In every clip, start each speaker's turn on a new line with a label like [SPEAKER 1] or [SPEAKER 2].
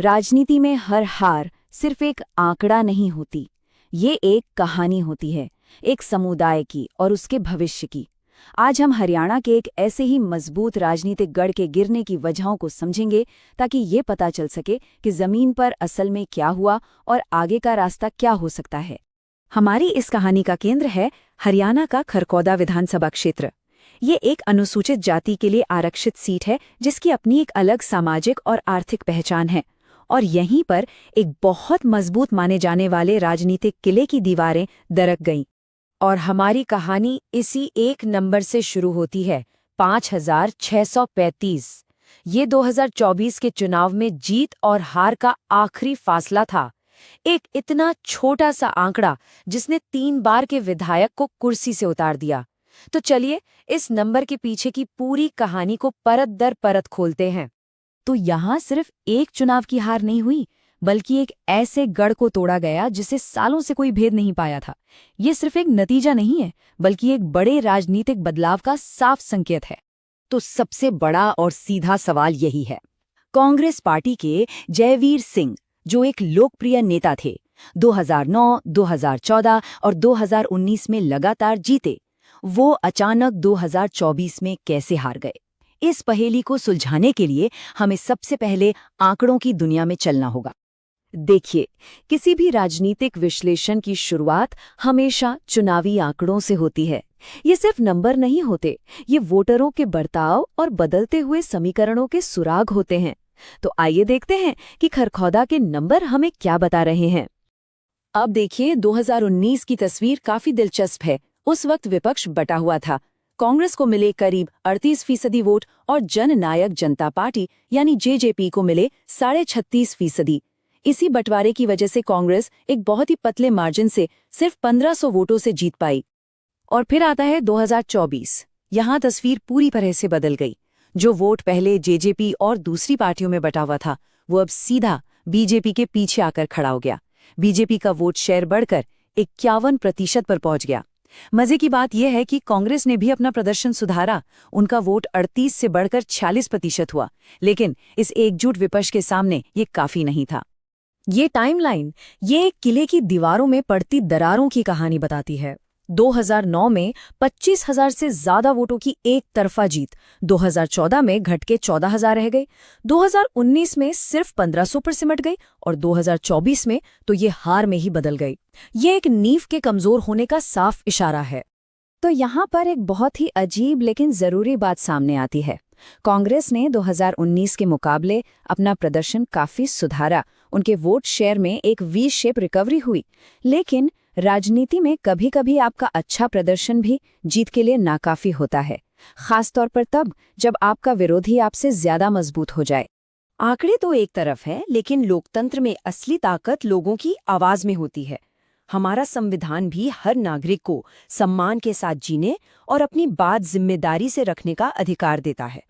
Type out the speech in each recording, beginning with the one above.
[SPEAKER 1] राजनीति में हर हार सिर्फ एक आंकड़ा नहीं होती, ये एक कहानी होती है, एक समुदाय की और उसके भविष्य की। आज हम हरियाणा के एक ऐसे ही मजबूत राजनीतिक गढ़ के गिरने की वजहों को समझेंगे, ताकि ये पता चल सके कि जमीन पर असल में क्या हुआ और आगे का रास्ता क्या हो सकता है। हमारी इस कहानी का केंद्र है हरियाणा का खरकौदा विधानसभा क्षेत्र। ये एक अनुसूचित जाति के लिए आरक्षित सीट है, जिसकी अपनी एक अलग सामाजिक और आर्थिक पहचान है। और यहीं पर एक बहुत मजबूत माने जाने वाले राजनीतिक किले की दीवारें दरक गईं। और हमारी कहानी इसी एक नंबर से शुरू होती है, 5635। ये 2024 के चुनाव में जीत और हार का आखिरी फासला था। एक इतना छोटा सा आंकड़ा जिसने 3 बार के विधायक को कुर्सी से उतार दिया। तो चलिए इस नंबर के पीछे की पूरी कहानी को परत दर परत खोलते हैं। तो यहाँ सिर्फ एक चुनाव की हार नहीं हुई, बल्कि एक ऐसे गढ़ को तोड़ा गया जिसे सालों से कोई भेद नहीं पाया था। ये सिर्फ एक नतीजा नहीं है, बल्कि एक बड़े राजनीतिक बदलाव का साफ संकेत है। तो सबसे बड़ा और सीधा सवाल यही है, कांग्रेस पार्टी के जयवीर सिंह, जो एक लोकप्रिय नेता थे, 2009, 2014 और 2019 में लगातार जीते, वो अचानक 2024 में कैसे हार गए? इस पहेली को सुलझाने के लिए हमें सबसे पहले आंकड़ों की दुनिया में चलना होगा। देखिए, किसी भी राजनीतिक विश्लेषण की शुरुआत हमेशा चुनावी आंकड़ों से होती है। ये सिर्फ नंबर नहीं होते, ये वोटरों के बर्ताव और बदलते हुए समीकरणों के सुराग होते हैं। तो आइए देखते हैं कि खरखौदा के नंबर हमें क्या बता रहे हैं। अब देखिए, 2019 की तस्वीर काफी दिलचस्प है। उस वक्त विपक्ष बटा हुआ था। कांग्रेस को मिले करीब 38% वोट और जननायक जनता पार्टी यानी जेजेपी को मिले 36.5%। इसी बंटवारे की वजह से कांग्रेस एक बहुत ही पतले मार्जिन से सिर्फ 1500 वोटों से जीत पाई। और फिर आता है 2024। यहाँ तस्वीर पूरी तरह से बदल गई। जो वोट पहले जेजेपी और दूसरी पार्टियों में बटा हुआ था, वो अब सीधा बीजेपी के पीछे आकर खड़ा हो गया। बीजेपी का वोट शेयर बढ़कर 51% पर पहुंच गया। मजे की बात यह है कि कांग्रेस ने भी अपना प्रदर्शन सुधारा। उनका वोट 38 से बढ़कर 46% हुआ। लेकिन इस एकजुट विपक्ष के सामने ये काफी नहीं था। ये टाइमलाइन, ये एक किले की दीवारों में पड़ती दरारों की कहानी बताती है। 2009 में 25,000 से ज्यादा वोटों की एक तरफा जीत 2014 में घट के 14,000 रह गई, 2019 में सिर्फ 1500 पर सिमट गई और 2024 में तो ये हार में ही बदल गई। ये एक नींव के कमजोर होने का साफ इशारा है। तो यहाँ पर एक बहुत ही अजीब लेकिन जरूरी बात सामने आती है। कांग्रेस ने 2019 के मुकाबले अपना प्रदर्शन काफी सुधारा। उनके वोट शेयर में एक वी शेप रिकवरी हुई। लेकिन राजनीति में कभी-कभी आपका अच्छा प्रदर्शन भी जीत के लिए नाकाफी होता है, खासतौर पर तब जब आपका विरोधी आपसे ज्यादा मजबूत हो जाए। आंकड़े तो एक तरफ है, लेकिन लोकतंत्र में असली ताकत लोगों की आवाज में होती है। हमारा संविधान भी हर नागरिक को सम्मान के साथ जीने और अपनी बात जिम्मेदारी से रखने का अधिकार देता है।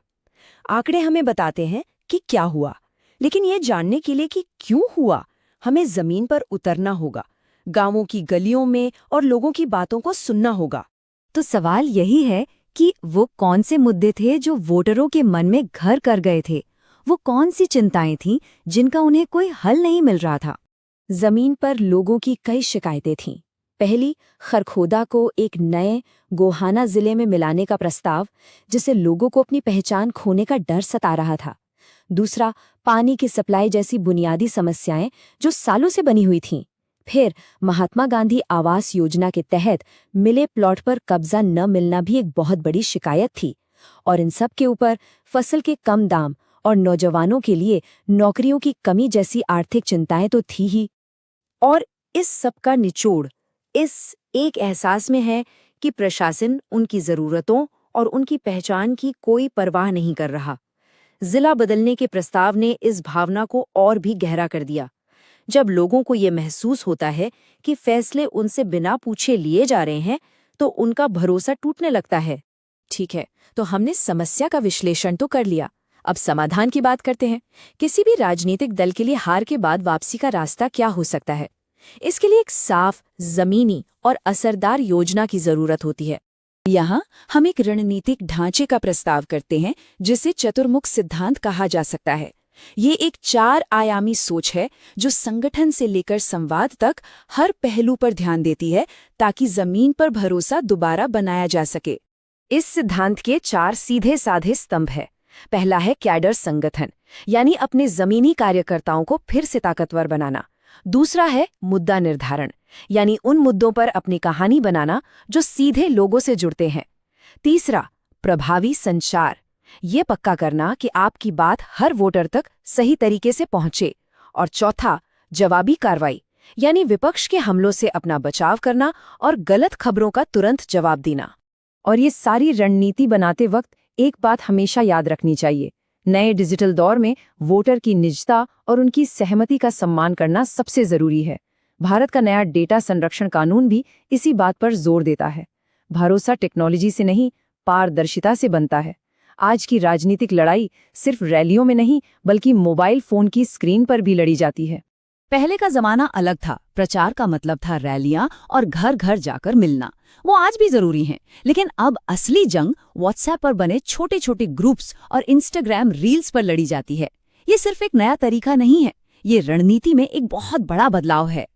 [SPEAKER 1] आंकड़े हमें बताते हैं कि क्या हुआ, लेकिन ये जानने के लिए कि क्यों हुआ, हमें जमीन पर उतरना होगा, गांवों की गलियों में और लोगों की बातों को सुनना होगा। तो सवाल यही है कि वो कौन से मुद्दे थे जो वोटरों के मन में घर कर गए थे? वो कौन सी चिंताएं थीं जिनका उन्हें कोई हल नहीं मिल रहा था? जमीन पर लोगों की कई शिकायतें थीं। पहली, खरखौदा को एक नए गोहाना जिले में मिलाने का प्रस्ताव, जिससे लोगों को अपनी पहचान खोने का डर सता रहा था। दूसरा, पानी की सप्लाई जैसी बुनियादी समस्याएं जो सालों से बनी हुई थीं। फिर महात्मा गांधी आवास योजना के तहत मिले प्लॉट पर कब्जा न मिलना भी एक बहुत बड़ी शिकायत थी। और इन सब के ऊपर फसल के कम दाम और नौजवानों के लिए नौकरियों की कमी जैसी आर्थिक चिंताएं तो थी ही। और इस सब का निचोड़ इस एक एहसास में है कि प्रशासन उनकी जरूरतों और उनकी पहचान की कोई परवाह नहीं कर रहा। जिला बदलने के प्रस्ताव ने इस भावना को और भी गहरा कर दिया। जब लोगों को ये महसूस होता है कि फैसले उनसे बिना पूछे लिए जा रहे हैं, तो उनका भरोसा टूटने लगता है। ठीक है, तो हमने समस्या का विश्लेषण तो कर लिया। अब समाधान की बात करते हैं। किसी भी राजनीतिक दल के लिए हार के बाद वापसी का रास्ता क्या हो सकता है? इसके लिए एक साफ, जमीनी और असरदार योजना की जरूरत होती है। यहाँ हम एक रणनीतिक ढांचे का प्रस्ताव करते हैं, जिसे चतुर्मुख सिद्धांत कहा जा सकता है।
[SPEAKER 2] ये एक 4 आयामी सोच है जो संगठन से लेकर संवाद तक हर पहलू पर ध्यान देती है ताकि जमीन पर भरोसा दोबारा बनाया जा सके।
[SPEAKER 1] इस सिद्धांत के 4 सीधे साधे स्तंभ है। पहला है कैडर संगठन, यानी अपने जमीनी कार्यकर्ताओं को फिर से ताकतवर बनाना। दूसरा है मुद्दा निर्धारण, यानी उन मुद्दों पर अपनी कहानी बनाना जो सीधे लोगों से जुड़ते हैं। तीसरा, प्रभावी संचार, ये पक्का करना कि आपकी बात हर वोटर तक सही तरीके से पहुंचे। और चौथा, जवाबी कार्रवाई, यानी विपक्ष के हमलों से अपना बचाव करना और गलत खबरों का तुरंत जवाब देना। और ये सारी रणनीति बनाते वक्त एक बात हमेशा याद रखनी चाहिए, नए डिजिटल दौर में वोटर की निजता और उनकी सहमति का सम्मान करना सबसे जरूरी है। भारत का नया डेटा संरक्षण कानून भी इसी बात पर जोर देता है। भरोसा टेक्नोलॉजी से नहीं, पारदर्शिता से बनता है। आज की राजनीतिक लड़ाई सिर्फ रैलियों में नहीं, बल्कि मोबाइल फोन की स्क्रीन पर भी लड़ी जाती है।
[SPEAKER 2] पहले का जमाना अलग था। प्रचार का मतलब था रैलियां और घर घर जाकर मिलना। वो आज भी जरूरी हैं, लेकिन अब असली जंग व्हाट्सएप पर बने छोटे छोटे ग्रुप्स और इंस्टाग्राम रील्स पर लड़ी जाती है। ये सिर्फ एक नया तरीका नहीं है, ये रणनीति में एक बहुत बड़ा बदलाव है।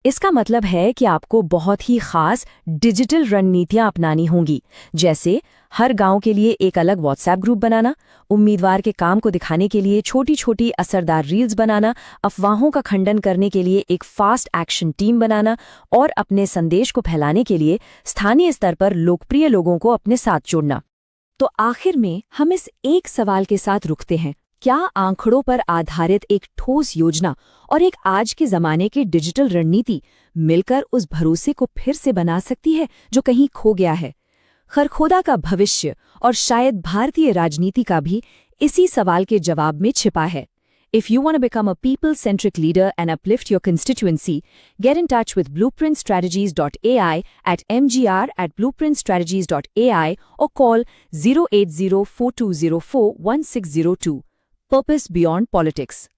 [SPEAKER 1] इसका मतलब है कि आपको बहुत ही खास डिजिटल रणनीतियां अपनानी होंगी, जैसे हर गांव के लिए एक अलग व्हाट्सएप ग्रुप बनाना, उम्मीदवार के काम को दिखाने के लिए छोटी छोटी असरदार रील्स बनाना, अफवाहों का खंडन करने के लिए एक फास्ट एक्शन टीम बनाना और अपने संदेश को फैलाने के लिए स्थानीय स्तर पर लोकप्रिय लोगों को अपने साथ जोड़ना। तो आखिर में हम इस एक सवाल के साथ रुकते हैं, क्या आंकड़ों पर आधारित एक ठोस योजना और एक आज के जमाने की डिजिटल रणनीति मिलकर उस भरोसे को फिर से बना सकती है जो कहीं खो गया है? खरखोदा का भविष्य और शायद भारतीय राजनीति का भी इसी सवाल के जवाब में छिपा है। If you want to become a people-centric leader and uplift your constituency, get in touch with blueprintstrategies.ai at mgr@blueprintstrategies.ai or call 08042041602. Purpose Beyond Politics.